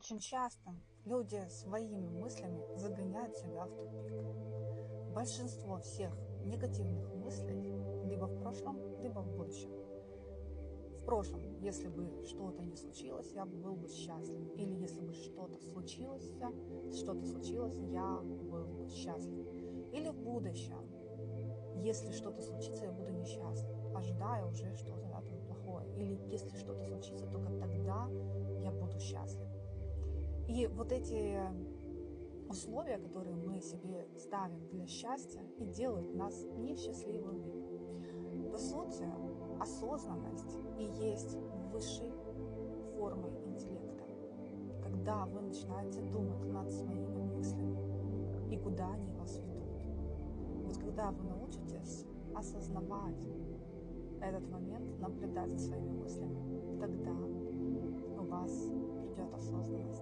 Очень часто люди своими мыслями загоняют себя в тупик. Большинство всех негативных мыслей либо в прошлом, либо в будущем. В прошлом, если бы что-то не случилось, я был бы счастлив. Или если бы что-то случилось, я был бы счастлив. Или в будущем, если что-то случится, я буду несчастлив, ожидая уже что-то плохое. Или если что-то случится, только тогда я буду счастлив. И вот эти условия, которые мы себе ставим для счастья, и делают нас несчастливыми. По сути, осознанность и есть высшей формой интеллекта, когда вы начинаете думать над своими мыслями и куда они вас ведут. Вот когда вы научитесь осознавать этот момент, наблюдать за своими мыслями, тогда у вас придет осознанность.